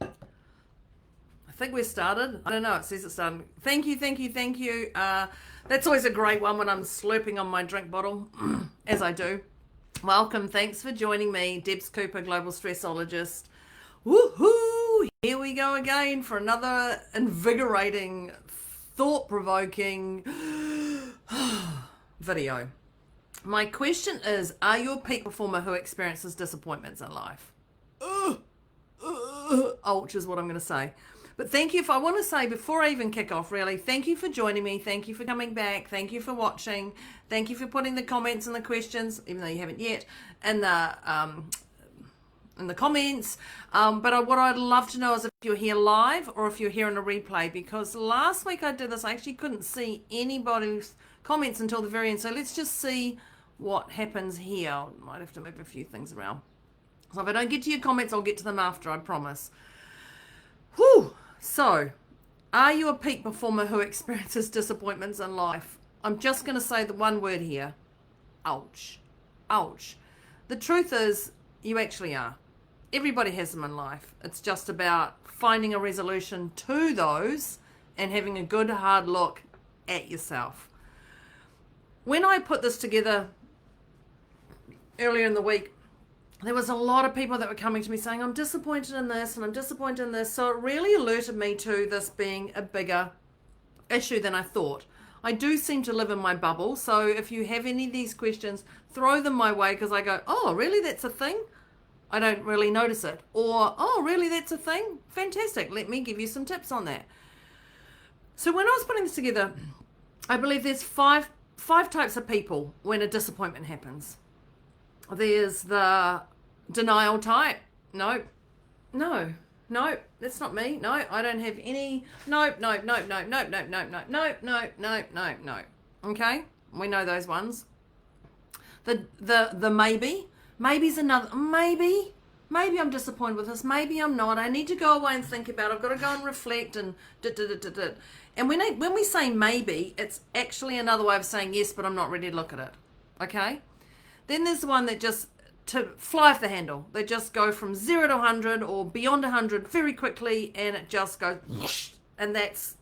I think we're started. I don't know. It says it's started. Thank you, thank you, thank you. That's always a great one when I'm slurping on my drink bottle, as I do. Welcome. Thanks for joining me, Debz Cooper, Global Stressologist. Woohoo! Here we go again for another invigorating, thought-provoking video. My question is, are you a peak performer who experiences disappointments in life? Ouch is what I'm going to say. But thank you. If I want to say, before I even kick off, really, thank you for joining me. Thank you for coming back. Thank you for watching. Thank you for putting the comments and the questions, even though you haven't yet, in the comments. But what I'd love to know is if you're here live or if you're here in a replay, because last week I did this, I actually couldn't see anybody's comments until the very end. So let's just see what happens here. I might have to move a few things around. So if I don't get to your comments, I'll get to them after, I promise. Whew. So, are you a peak performer who experiences disappointments in life? I'm just going to say the one word here. Ouch. Ouch. The truth is, you actually are. Everybody has them in life. It's just about finding a resolution to those and having a good hard look at yourself. When I put this together earlier in the week, there was a lot of people that were coming to me saying, I'm disappointed in this and I'm disappointed in this. So it really alerted me to this being a bigger issue than I thought. I do seem to live in my bubble. So if you have any of these questions, throw them my way, because I go, oh, really? That's a thing? I don't really notice it. Or, oh, really? That's a thing? Fantastic. Let me give you some tips on that. So when I was putting this together, I believe there's five types of people when a disappointment happens. There's the denial type. No, that's not me. No, I don't have any. No. Okay, we know those ones. The maybe. Maybe's another. Maybe I'm disappointed with this. Maybe I'm not. I need to go away and think about it. I've got to go and reflect and And when we say maybe, it's actually another way of saying yes, but I'm not ready to look at it. Okay? Then there's the one that just to fly off the handle. They just go from 0 to 100 or beyond 100 very quickly, and it just goes whoosh, and that's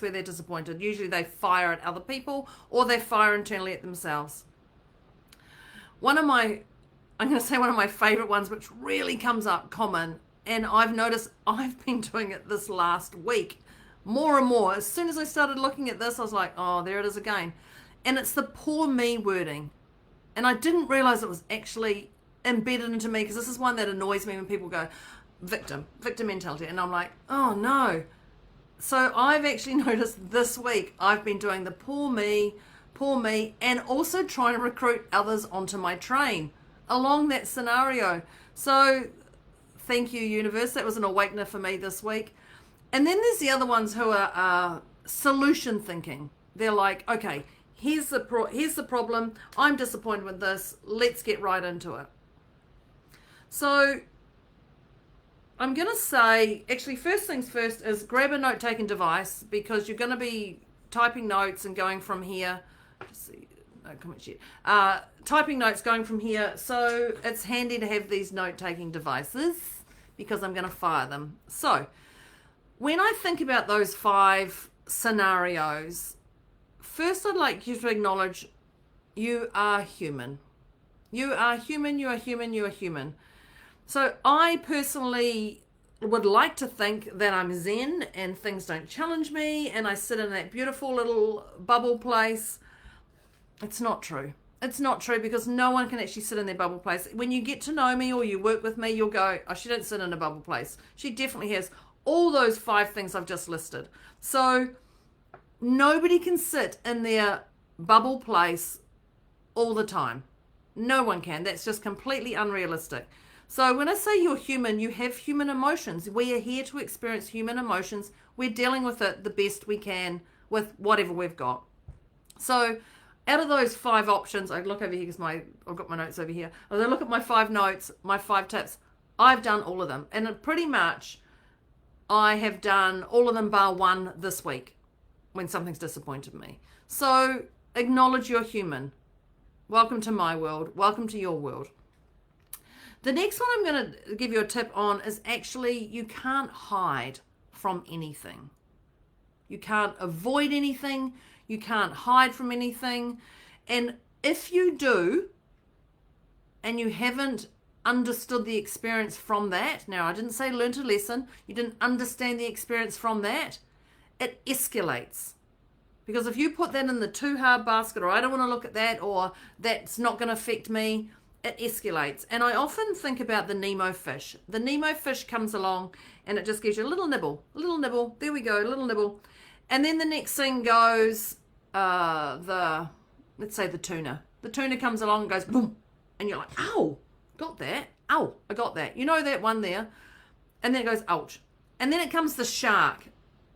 where they're disappointed. Usually they fire at other people or they fire internally at themselves. I'm going to say one of my favorite ones, which really comes up common, and I've noticed I've been doing it this last week more and more. As soon as I started looking at this, I was like, oh, there it is again. And it's the poor me wording. And I didn't realize it was actually embedded into me, because this is one that annoys me when people go, victim mentality. And I'm like, oh no. So I've actually noticed this week I've been doing the poor me, and also trying to recruit others onto my train along that scenario. So thank you, universe. That was an awakener for me this week. And then there's the other ones who are solution thinking. They're like, okay, here's the problem. I'm disappointed with this. Let's get right into it. So I'm going to say, actually, first things first is grab a note-taking device, because you're going to be typing notes and going from here. Just see, no comments yet. Typing notes going from here. So it's handy to have these note-taking devices, because I'm going to fire them. So when I think about those 5 scenarios, first, I'd like you to acknowledge you are human. You are human, you are human, you are human. So I personally would like to think that I'm zen and things don't challenge me and I sit in that beautiful little bubble place. It's not true. It's not true, because no one can actually sit in their bubble place. When you get to know me or you work with me, you'll go, oh, she didn't sit in a bubble place. She definitely has all those 5 things I've just listed. So nobody can sit in their bubble place all the time. No one can. That's just completely unrealistic. So when I say you're human, you have human emotions. We are here to experience human emotions. We're dealing with it the best we can with whatever we've got. So out of those 5 options, I look over here because I've got my notes over here. As I look at my 5 notes, my 5 tips, I've done all of them. And pretty much I have done all of them bar one this week when something's disappointed me. So acknowledge you're human. Welcome to my world. Welcome to your world. The next one I'm going to give you a tip on is actually you can't hide from anything. You can't avoid anything. You can't hide from anything. And if you do, and you haven't understood the experience from that, now I didn't say learnt a lesson, you didn't understand the experience from that, it escalates. Because if you put that in the too hard basket, or I don't want to look at that, or that's not going to affect me, it escalates. And I often think about the Nemo fish. The Nemo fish comes along and it just gives you a little nibble, there we go, a little nibble. And then the next thing goes, let's say the tuna. The tuna comes along and goes boom. And you're like, ow, got that. Ow, I got that. You know that one there. And then it goes, ouch. And then it comes the shark.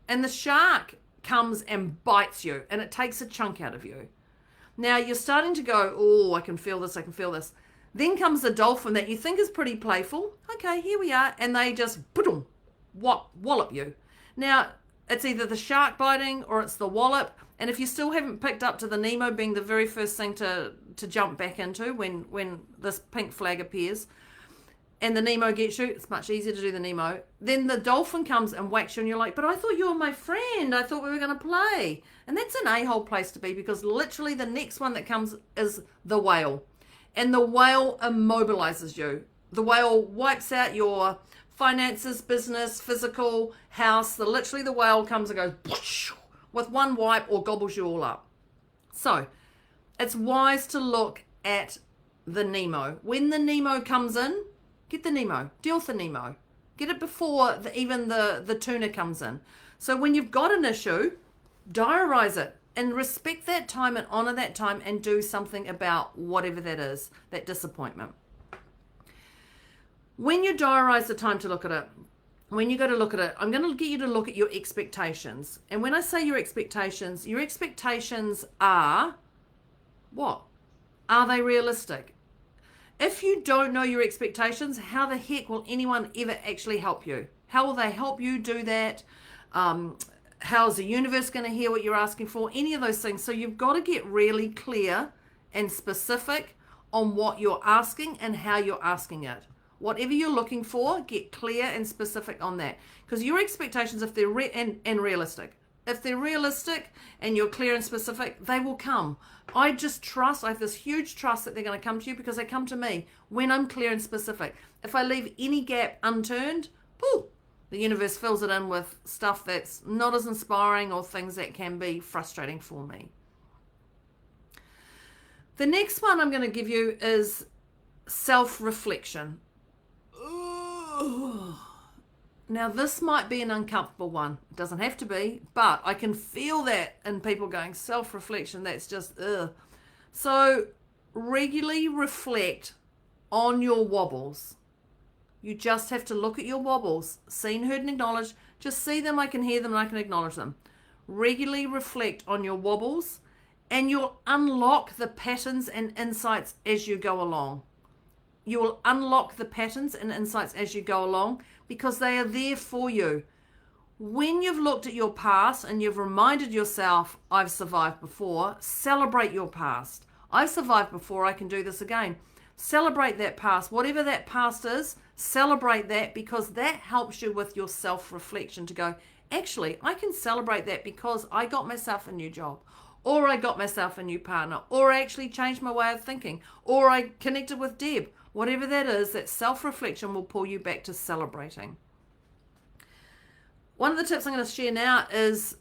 And the shark comes and bites you. And it takes a chunk out of you. Now you're starting to go, oh, I can feel this, I can feel this. Then comes the dolphin that you think is pretty playful. Okay, here we are. And they just boom, wallop you. Now, it's either the shark biting or it's the wallop. And if you still haven't picked up to the Nemo being the very first thing to jump back into when this pink flag appears and the Nemo gets you, it's much easier to do the Nemo. Then the dolphin comes and whacks you and you're like, but I thought you were my friend. I thought we were going to play. And that's an a-hole place to be, because literally the next one that comes is the whale. And the whale immobilizes you. The whale wipes out your finances, business, physical, house. Literally the whale comes and goes whoosh, with one wipe, or gobbles you all up. So it's wise to look at the Nemo. When the Nemo comes in, get the Nemo. Deal with the Nemo. Get it before even the tuna comes in. So when you've got an issue, diarize it and respect that time and honor that time and do something about whatever that is, that disappointment. When you diarize the time to look at it, when you go to look at it, I'm going to get you to look at your expectations. And when I say your expectations are what? Are they realistic? If you don't know your expectations, how the heck will anyone ever actually help you? How will they help you do that? How's the universe going to hear what you're asking for? Any of those things. So you've got to get really clear and specific on what you're asking and how you're asking it. Whatever you're looking for, get clear and specific on that. Because your expectations, if they're and realistic, if they're realistic and you're clear and specific, they will come. I have this huge trust that they're going to come to you, because they come to me when I'm clear and specific. If I leave any gap unturned, poof, the universe fills it in with stuff that's not as inspiring or things that can be frustrating for me. The next one I'm going to give you is self-reflection. Now, this might be an uncomfortable one. It doesn't have to be, but I can feel that in people going, self-reflection, that's just, ugh. So regularly reflect on your wobbles. You just have to look at your wobbles. Seen, heard, and acknowledged. Just see them, I can hear them, and I can acknowledge them. Regularly reflect on your wobbles, and you'll unlock the patterns and insights as you go along. You will unlock the patterns and insights as you go along, because they are there for you. When you've looked at your past and you've reminded yourself, I've survived before, celebrate your past. I've survived before, I can do this again. Celebrate that past. Whatever that past is, celebrate that, because that helps you with your self-reflection to go, actually, I can celebrate that because I got myself a new job, or I got myself a new partner, or I actually changed my way of thinking, or I connected with Deb. Whatever that is, that self-reflection will pull you back to celebrating. One of the tips I'm going to share now is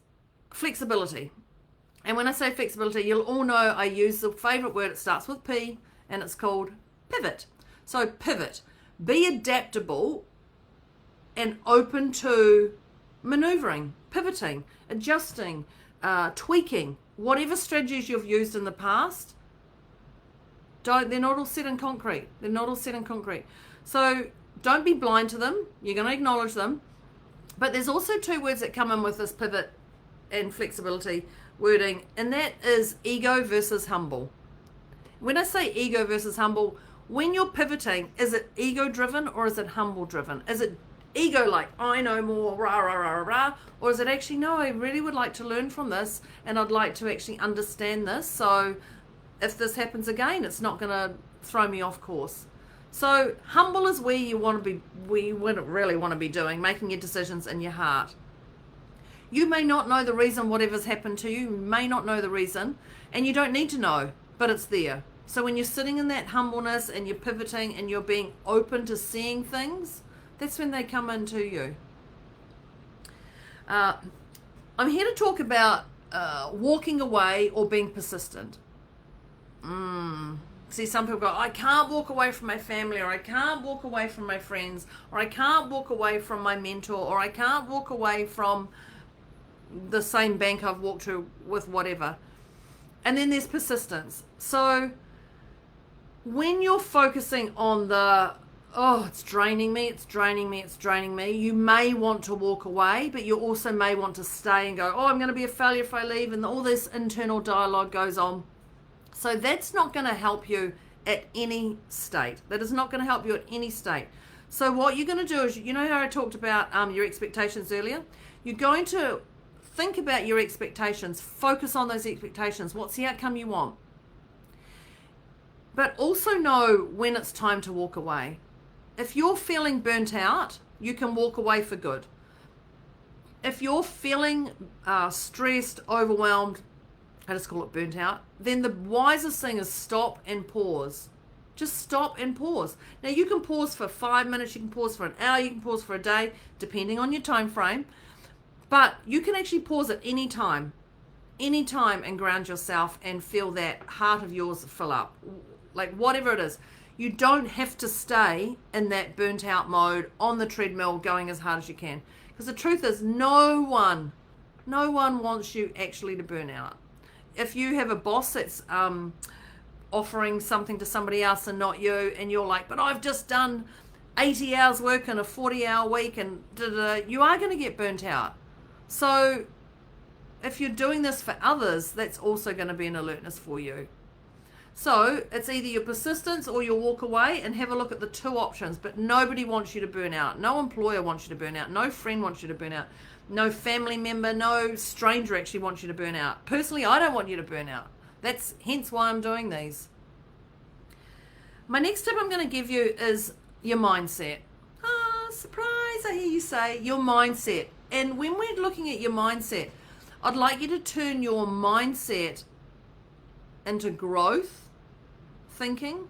flexibility. And when I say flexibility, you'll all know I use the favorite word. It starts with P, and it's called pivot. So pivot. Be adaptable and open to maneuvering, pivoting, adjusting, tweaking. Whatever strategies you've used in the past, they're not all set in concrete. They're not all set in concrete. So don't be blind to them. You're going to acknowledge them. But there's also two words that come in with this pivot and flexibility wording, and that is ego versus humble. When I say ego versus humble, when you're pivoting, is it ego driven or is it humble driven? Is it ego like, I know more, rah, rah, rah, rah, or is it actually, no, I really would like to learn from this and I'd like to actually understand this, so if this happens again, it's not going to throw me off course. So humble is where you want to be, where you really want to be doing, making your decisions in your heart. You may not know the reason whatever's happened to you. You may not know the reason, and you don't need to know, but it's there. So when you're sitting in that humbleness and you're pivoting and you're being open to seeing things, that's when they come into you. I'm here to talk about walking away or being persistent. See, some people go, I can't walk away from my family, or I can't walk away from my friends, or I can't walk away from my mentor, or I can't walk away from the same bank I've walked to with whatever. And then there's persistence. So when you're focusing on the, oh, it's draining me, it's draining me, it's draining me, you may want to walk away, but you also may want to stay and go, oh, I'm going to be a failure if I leave, and all this internal dialogue goes on. So that's not going to help you at any state. That is not going to help you at any state. So what you're going to do is, you know how I talked about your expectations earlier? You're going to think about your expectations, focus on those expectations. What's the outcome you want? But also know when it's time to walk away. If you're feeling burnt out, you can walk away for good. If you're feeling stressed, overwhelmed, I just call it burnt out, then the wisest thing is stop and pause. Just stop and pause. Now you can pause for 5 minutes, you can pause for an hour, you can pause for a day, depending on your time frame. But you can actually pause at any time and ground yourself and feel that heart of yours fill up. Like whatever it is. You don't have to stay in that burnt out mode on the treadmill going as hard as you can. Because the truth is no one wants you actually to burn out. If you have a boss that's offering something to somebody else and not you, and you're like, but I've just done 80 hours work in a 40-hour week, and you are going to get burnt out. So if you're doing this for others, that's also going to be an alertness for you. So it's either your persistence or your walk away, and have a look at the two options. But nobody wants you to burn out. No employer wants you to burn out. No friend wants you to burn out. No family member, no stranger actually wants you to burn out. Personally, I don't want you to burn out. That's hence why I'm doing these. My next tip I'm going to give you is your mindset. Ah, surprise, I hear you say your mindset. And when we're looking at your mindset, I'd like you to turn your mindset into growth thinking,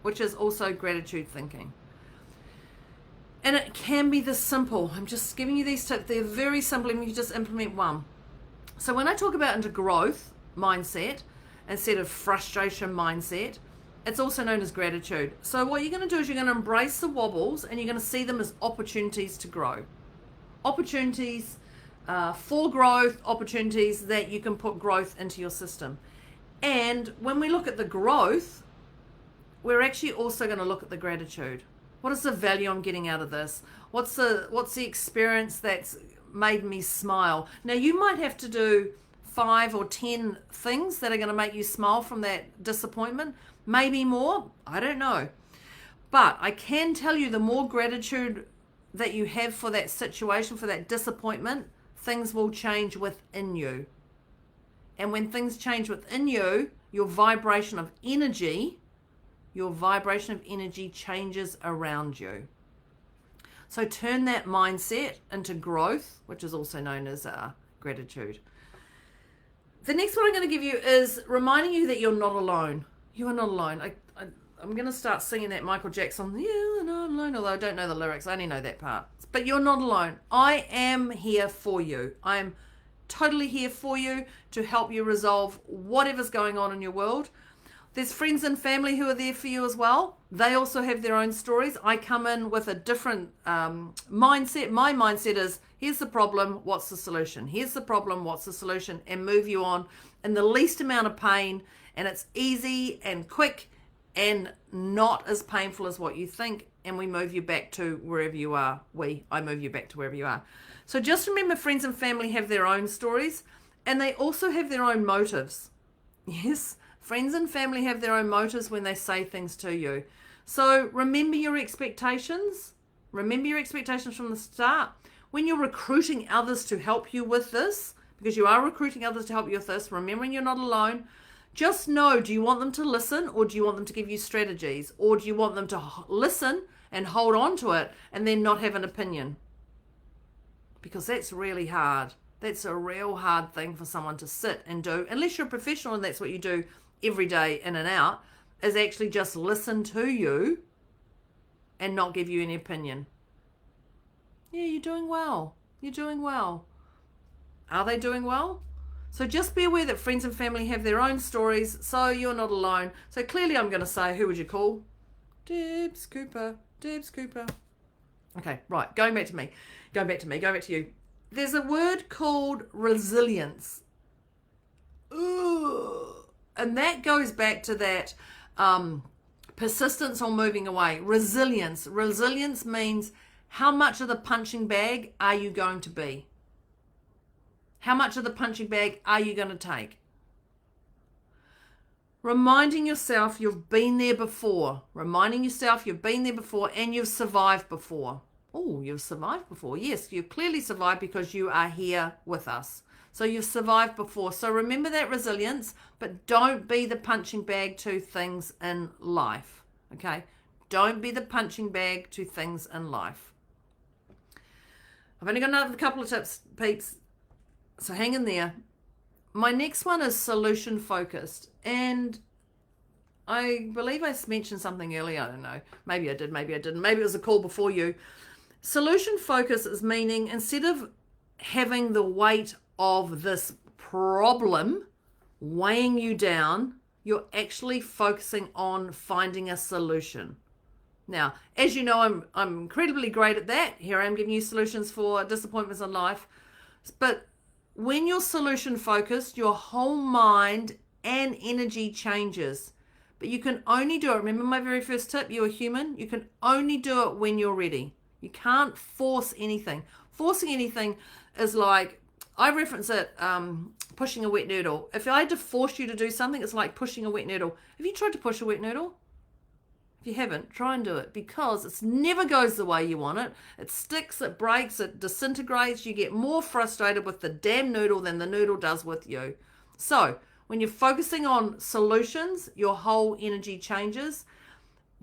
which is also gratitude thinking. And it can be this simple. I'm just giving you these tips. They're very simple, and you just implement one. So when I talk about into growth mindset instead of frustration mindset, it's also known as gratitude. So what you're going to do is you're going to embrace the wobbles, and you're going to see them as opportunities to grow. Opportunities for growth, opportunities that you can put growth into your system. And when we look at the growth, we're actually also going to look at the gratitude. What is the value I'm getting out of this? What's the experience that's made me smile? Now, you might have to do 5 or 10 things that are going to make you smile from that disappointment. Maybe more. I don't know. But I can tell you, the more gratitude that you have for that situation, for that disappointment, things will change within you. And when things change within you, your vibration of energy changes around you. So turn that mindset into growth, which is also known as gratitude. The next one I'm going to give you is reminding you that you're not alone. You are not alone. I'm going to start singing that Michael Jackson, "You are not alone," although I don't know the lyrics. I only know that part. But you're not alone. I am here for you. I am totally here for you to help you resolve whatever's going on in your world. There's friends and family who are there for you as well. They also have their own stories. I come in with a different mindset. My mindset is, here's the problem, what's the solution? Here's the problem, what's the solution? And move you on in the least amount of pain. And it's easy and quick and not as painful as what you think. And we move you back to wherever you are. I move you back to wherever you are. So just remember, friends and family have their own stories, and they also have their own motives. Yes, friends and family have their own motives when they say things to you. So remember your expectations. Remember your expectations from the start. When you're recruiting others to help you with this, because you are recruiting others to help you with this, remembering you're not alone, Just know, do you want them to listen, or do you want them to give you strategies? Or do you want them to listen and hold on to it and then not have an opinion? Because that's really hard. That's a real hard thing for someone to sit and do, unless you're a professional and that's what you do every day in and out, is actually just listen to you and not give you any opinion. Yeah, you're doing well. You're doing well. Are they doing well? So just be aware that friends and family have their own stories, so you're not alone. So clearly I'm going to say, who would you call? Debz Cooper. Debz Cooper. Okay, right. Going back to you. There's a word called resilience. Ooh. And that goes back to that persistence or moving away. Resilience. Resilience means how much of the punching bag are you going to be? How much of the punching bag are you going to take? Reminding yourself you've been there before. Reminding yourself you've been there before and you've survived before. Oh, you've survived before. Yes, you've clearly survived because you are here with us. So you've survived before. So remember that resilience, but don't be the punching bag to things in life. Okay? Don't be the punching bag to things in life. I've only got another couple of tips, peeps. So hang in there. My next one is solution focused. And I believe I mentioned something earlier. I don't know. Maybe I did, maybe I didn't. Maybe it was a call before you. Solution focus is meaning instead of having the weight of this problem weighing you down, you're actually focusing on finding a solution. Now, as you know, I'm incredibly great at that. Here I am giving you solutions for disappointments in life. But when you're solution focused, your whole mind and energy changes. But you can only do it. Remember my very first tip, you're human. You can only do it when you're ready. You can't force anything. Forcing anything is like, I reference it, pushing a wet noodle. If I had to force you to do something, it's like pushing a wet noodle. Have you tried to push a wet noodle? If you haven't, try and do it, because it never goes the way you want it. It sticks, it breaks, it disintegrates. You get more frustrated with the damn noodle than the noodle does with you. So when you're focusing on solutions, your whole energy changes.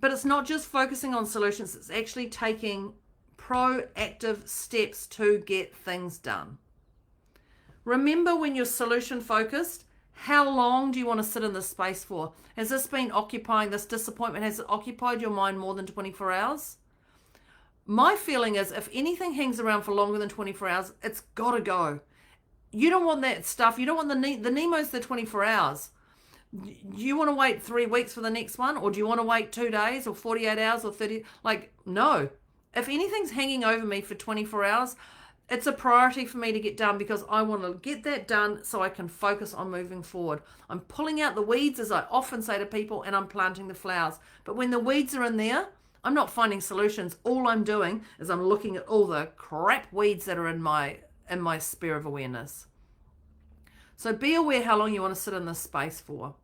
But it's not just focusing on solutions. It's actually taking proactive steps to get things done. Remember, when you're solution focused, how long do you want to sit in this space for? Has this been occupying, this disappointment, has it occupied your mind more than 24 hours? My feeling is if anything hangs around for longer than 24 hours, it's got to go. You don't want that stuff. You don't want the Nemo's the 24 hours. Do you want to wait 3 weeks for the next one? Or do you want to wait 2 days or 48 hours or 30? Like, no. If anything's hanging over me for 24 hours, it's a priority for me to get done, because I want to get that done so I can focus on moving forward. I'm pulling out the weeds, as I often say to people, and I'm planting the flowers. But when the weeds are in there, I'm not finding solutions. All I'm doing is I'm looking at all the crap weeds that are in my sphere of awareness. So be aware how long you want to sit in this space for.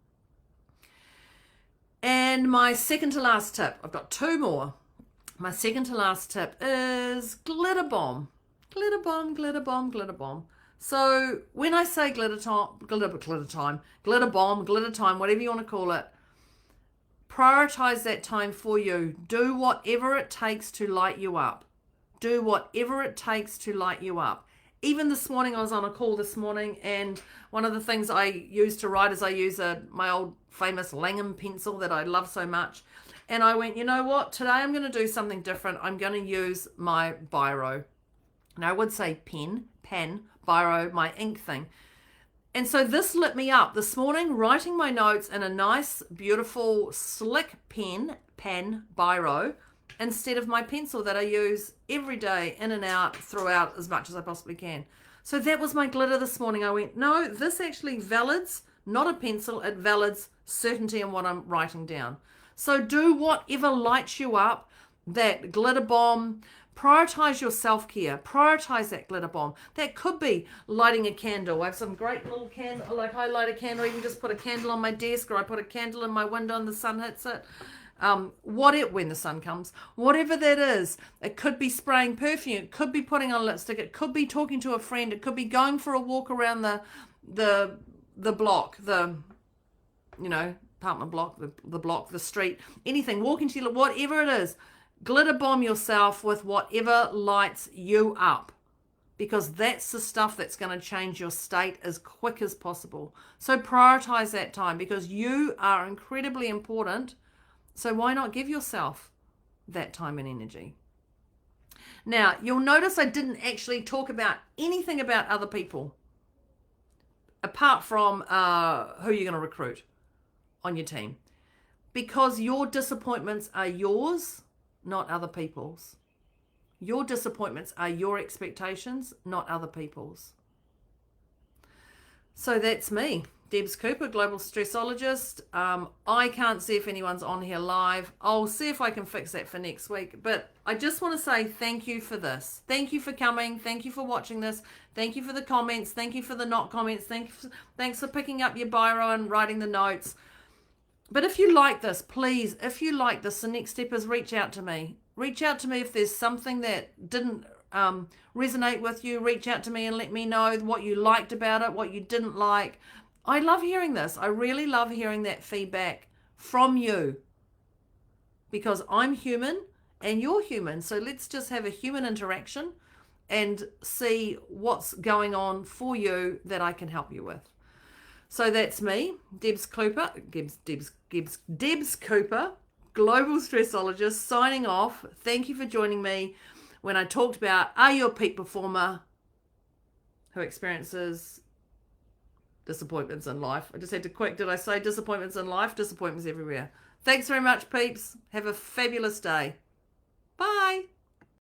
And my second to last tip, I've got 2 more. My second to last tip is glitter bomb. Glitter bomb, glitter bomb, glitter bomb. So when I say glitter bomb, glitter time, whatever you want to call it, prioritize that time for you. Do whatever it takes to light you up. Do whatever it takes to light you up. Even this morning, I was on a call this morning, and one of the things I use to write is I use my old famous Langham pencil that I love so much. And I went, you know what? Today I'm going to do something different. I'm going to use my biro. And I would say pen, biro, my ink thing. And so this lit me up this morning, writing my notes in a nice, beautiful, slick pen, biro, instead of my pencil that I use every day, in and out, throughout, as much as I possibly can. So that was my glitter this morning. I went, no, this actually validates, not a pencil, it validates certainty in what I'm writing down. So do whatever lights you up, that glitter bomb. Prioritize your self-care. Prioritize that glitter bomb. That could be lighting a candle. I have some great little candle, like I light a candle, even just put a candle on my desk, or I put a candle in my window and the sun hits it. When the sun comes, whatever that is. It could be spraying perfume. It could be putting on lipstick. It could be talking to a friend. It could be going for a walk around the block, the apartment block, the block, the street, anything, walking to your, whatever it is, glitter bomb yourself with whatever lights you up, because that's the stuff that's going to change your state as quick as possible. So prioritize that time, because you are incredibly important. So why not give yourself that time and energy? Now, you'll notice I didn't actually talk about anything about other people, apart from who you're going to recruit on your team, because your disappointments are yours, not other people's. Your disappointments are your expectations, not other people's. So that's me, Debz Cooper, Global Stressologist. I can't see if anyone's on here live. I'll see if I can fix that for next week. But I just want to say thank you for this. Thank you for coming. Thank you for watching this. Thank you for the comments. Thank you for the not comments. Thanks for picking up your biro and writing the notes. But if you like this, please, if you like this, the next step is reach out to me. Reach out to me if there's something that didn't resonate with you. Reach out to me and let me know what you liked about it, what you didn't like. I love hearing this. I really love hearing that feedback from you, because I'm human and you're human. So let's just have a human interaction and see what's going on for you that I can help you with. So that's me, Debz Cooper, Debz Cooper, Global Stressologist, signing off. Thank you for joining me when I talked about, are you a peak performer who experiences disappointments in life? I just had to quick, did I say disappointments in life? Disappointments everywhere. Thanks very much, peeps. Have a fabulous day. Bye.